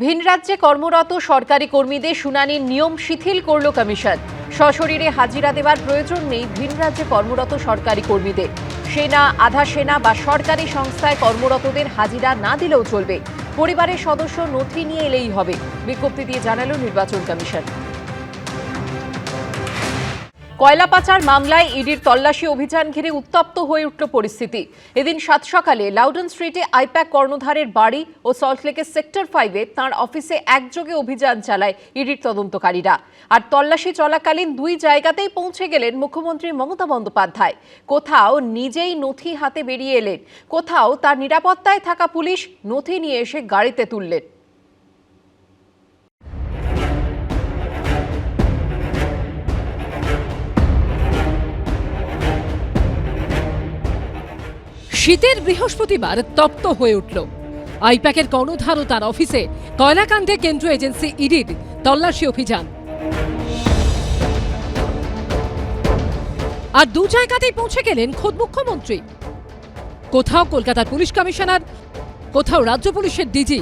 ভিন রাজ্যে কর্মরত সরকারি কর্মীদের শুনানির নিয়ম শিথিল করল কমিশন। সশরীরে হাজিরা দেওয়ার প্রয়োজন নেই ভিন রাজ্যে কর্মরত সরকারি কর্মীদের। সেনা, আধা সেনা বা সরকারি সংস্থায় কর্মরতদের হাজিরা না দিলেও চলবে। পরিবারের সদস্য নথি নিয়ে এলেই হবে, বিজ্ঞপ্তি দিয়ে জানালো নির্বাচন কমিশন। কয়লা পাচার মামলায় ইডির তল্লাশি অভিযান ঘিরে উত্তপ্ত হয়ে উঠল পরিস্থিতি। এদিন ৭ সকালে লাউডন স্ট্রিটে আইপ্যাক কর্ণধারের বাড়ি ও সল্টলেকের সেক্টর 5-এ তাঁর অফিসে একযোগে অভিযান চালায় ইডির তদন্তকারীরা। আর তল্লাশি চলাকালীন দুই জায়গাতেই পৌঁছে গেলেন মুখ্যমন্ত্রী মমতা বন্দ্যোপাধ্যায়। কোথাও নিজেই নথি হাতে বেরিয়ে এলেন, কোথাও তার নিরাপত্তায় থাকা পুলিশ নথি নিয়ে এসে গাড়িতে তুললেন। শীতের বৃহস্পতিবার তপ্ত হয়ে উঠল আইপ্যাকের কর্ণধার ও তার অফিসে কয়লাকাণ্ডে কেন্দ্রীয় এজেন্সি ইডির তল্লাশি অভিযান। আর দু জায়গাতেই পৌঁছে গেলেন খোদ মুখ্যমন্ত্রী। কোথাও কলকাতার পুলিশ কমিশনার, কোথাও রাজ্য পুলিশের ডিজি।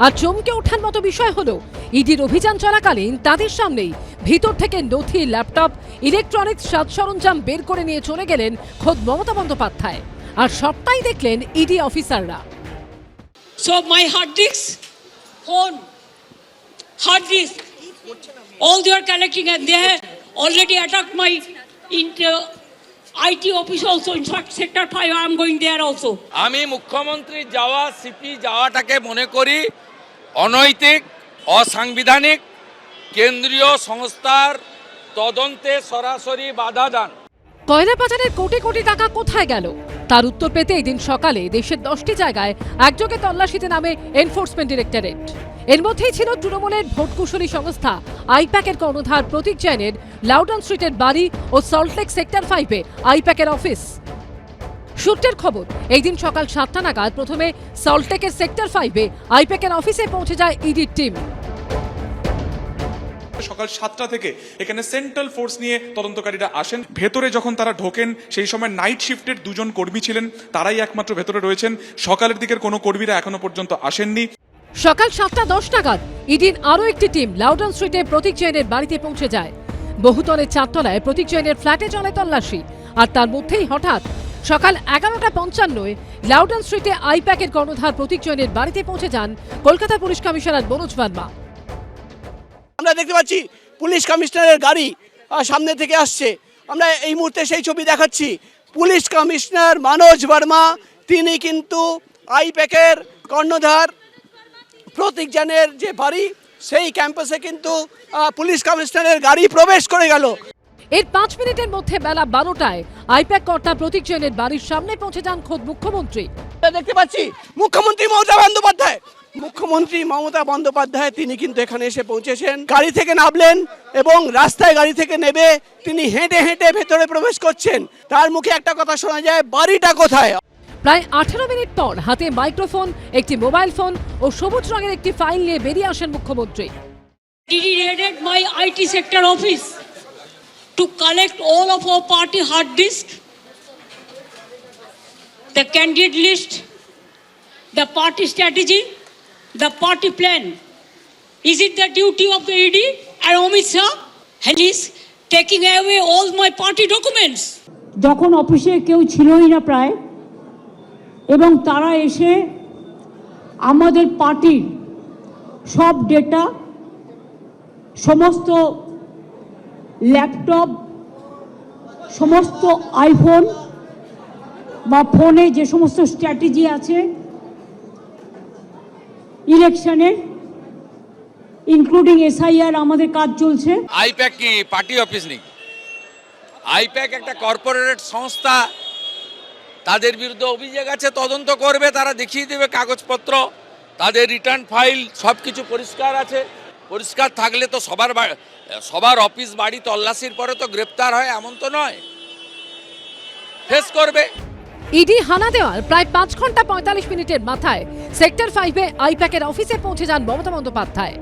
আর চমকে ওঠার মতো বিষয় হলো, ইডির অভিযান চলাকালীন তাদের সামনেই ভিতর থেকে নথি, ল্যাপটপ, ইলেকট্রনিক্স সাজ সরঞ্জাম বের করে নিয়ে চলে গেলেন খোদ মমতা বন্দ্যোপাধ্যায়। আর সবটাই দেখলেন ইডি অফিসাররা। So my hard disk, phone, hard disk, all they are collecting, and they have already attacked my IT office also. In fact, sector 5, I am going there also. আমি মুখ্যমন্ত্রী যাওয়া, সিপি যাওয়াটাকে মনে করি অনৈতিক, অসাংবিধানিক, কেন্দ্রীয় সংস্থার তদন্তে সরাসরি বাধা দান। কয়লা পাচারের কোটি কোটি টাকা কোথায় গেল তার উত্তর পেতে এদিন সকালে দেশের 10টি জায়গায় একযোগে তল্লাশিতে নামে এনফোর্সমেন্ট ডিরেক্টরেট। এর মধ্যেই ছিল তৃণমূলের ভোটকুশলী সংস্থা আইপ্যাকের কর্ণধার প্রতীক জৈনের লাউডন স্ট্রিটের বাড়ি ও সল্টলেক সেক্টর 5-এ আইপ্যাকের অফিস। সূত্রের খবর, এই দিন সকাল 7টা নাগাদ প্রথমে সল্টলেকের সেক্টর 5-এ আইপ্যাকের অফিসে পৌঁছে যায় ইডির টিম। সকাল 7টা থেকে এখানে সেন্ট্রাল ফোর্স নিয়ে তদন্তকারীরা আসেন। ভেতরে যখন তারা ঢোকেন সেই সময় নাইট শিফটের 2 জন কর্মী ছিলেন, তারাই একমাত্র ভেতরে রয়েছেন। সকালের দিকের কোনো কর্মীরা এখনো পর্যন্ত আসেননি। সকাল 7:10 নাগাদ ইডির আরও একটি টিম লাউডন স্ট্রিটে প্রতীক জৈনের বাড়িতে পৌঁছে যায়। বহুতলের 4তলায় প্রতীক জৈনের ফ্ল্যাটে চলে তল্লাশি। আর তার মধ্যেই হঠাৎ সকাল 11:55 লাউডন স্ট্রিটে আইপ্যাকের কর্ণধার প্রতীক জৈনের বাড়িতে পৌঁছে যান কলকাতা পুলিশ কমিশনার মনোজ ভার্মা। আমরা দেখতে পাচ্ছি পুলিশ কমিশনারের গাড়ি সামনে থেকে আসছে। আমরা এই মুহূর্তে সেই ছবি দেখাচ্ছি। পুলিশ কমিশনার মনোজ ভার্মা, তিনি কিন্তু আইপ্যাকের কর্ণধার প্রতীক জৈনের যে বাড়ি, সেই ক্যাম্পাসে কিন্তু পুলিশ কমিশনারের গাড়ি প্রবেশ করে গেল। এর 5 মিনিটের মধ্যে বেলা 12টায় আইপ্যাক কর্তা প্রতীক জৈনের বাড়ির সামনে পৌঁছে যান খোদ মুখ্যমন্ত্রী। দেখতে পাচ্ছি মুখ্যমন্ত্রী মমতা বন্দ্যোপাধ্যায়। মুখ্যমন্ত্রী মমতা বন্দ্যোপাধ্যায় তিনি কিন্তু এখানে এসে পৌঁছেছেন। গাড়ি থেকে নামলেন এবং রাস্তায় গাড়ি থেকে নেমে তিনি হেঁটে হেঁটে ভেতরে প্রবেশ করছেন। তার মুখে একটা কথা শোনা যায়, বাড়িটা কোথায়। প্রায় 18 মিনিট পর হাতে মাইক্রোফোন, একটি মোবাইল ফোন ও সবুজ রঙের একটি ফাইল নিয়ে বেরিয়ে আসেন মুখ্যমন্ত্রী। Did he raided my IT sector office to collect all of our party hard disk, the candidate list, the party strategy, the party plan. Is it the duty of the ED and Amit Shah? And he's taking away all my party documents. যখন অফিসে কেউ ছিলই না প্রায়, এবং তারা এসে আমাদের পার্টির সব ডেটা, সমস্ত ল্যাপটপ, সমস্ত আইফোন বা ফোনে যে সমস্ত স্ট্র্যাটেজি আছে ইলেকশনের, ইনক্লুডিং SIR, আমাদের কাজ চলছে। আইপ্যাক কি পার্টি অফিস নেই? আইপ্যাক একটা কর্পোরেট সংস্থা, তাদের বিরুদ্ধে অভিযোগ আছে, তদন্ত করবে, তারা দেখিয়ে দেবে কাগজপত্র, তাদের রিটার্ন ফাইল সবকিছু পরিষ্কার আছে। পরিষ্কার থাকলে তো সবার অফিস বাড়ি তল্লাশির পরে তো গ্রেপ্তার হয় এমন তো নয়, ফেস করবে। ইডি হানা দেওয়ার প্রায় 5 ঘন্টা 45 মিনিটের মাথায় সেক্টর 5-এ আইপ্যাকের অফিসে পৌঁছে যান মমতা বন্দ্যোপাধ্যায়।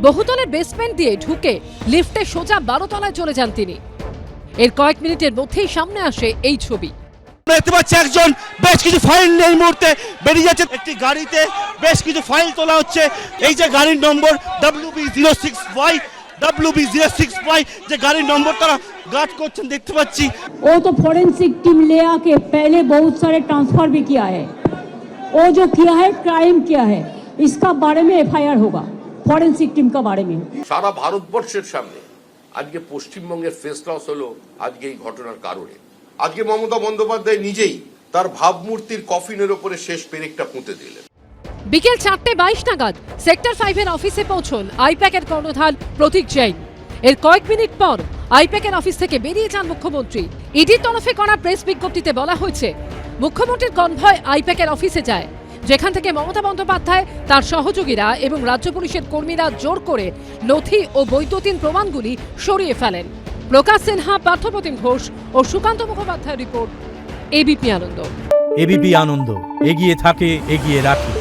বহুতলের বেসমেন্ট দিয়ে ঢুকে লিফটে সোজা 12 তলায় চলে যান তিনি। এর কয়েক মিনিটের মধ্যেই সামনে আসে এই ছবি। দেখতে পাচ্ছি একজন বেশ কিছু ফাইল এই মুহূর্তে বেরিয়ে যাচ্ছে, একটি গাড়িতে বেশ কিছু ফাইল তোলা হচ্ছে। এই যে গাড়ির নম্বর WB06Y যে গাড়ির নম্বর তারা গার্ড করছেন দেখতে পাচ্ছি। वो तो फॉरेंसिक टीम ले आके पहले बहुत सारे ट्रांसफर भी किया है। वो जो किया है क्राइम किया है, इसका बारे में FIR होगा फॉरेंसिक टीम का बारे में। সারা ভারতবর্ষের সামনে আজকে পশ্চিমবঙ্গের ফেস লস হলো আজকে এই ঘটনার কারণে। আজকে মমতা বন্দ্যোপাধ্যায় নিজেই তার ভাবমূর্তির কফিনের উপরে শেষ পেরেকটা পুঁতে দিলেন। বিকেল 4:22 নাগাদ সেক্টর 5-এর অফিসে পৌঁছন আইপ্যাকের কর্ণধার প্রতীক জৈন। এর কয়েক মিনিট পর আইপ্যাকের অফিস থেকে বেরিয়ে যান মুখ্যমন্ত্রী। ইডির তরফে করা প্রেস বিজ্ঞপ্তিতে বলা হয়েছে, মুখ্যমন্ত্রীর কনভয় আইপ্যাকের অফিসে যায়, যেখান থেকে মমতা বন্দ্যোপাধ্যায়, তার সহযোগীরা এবং রাজ্য পুলিশের কর্মীরা জোর করে নথি ও বৈদ্যুতিন প্রমাণগুলি সরিয়ে ফেলেন। প্রকাশ সিনহা, পার্থপ্রতিম ঘোষ ও সুকান্ত মুখোপাধ্যায়ের রিপোর্ট, এবিপি আনন্দ। এবিপি আনন্দ, এগিয়ে থাকে, এগিয়ে রাখে।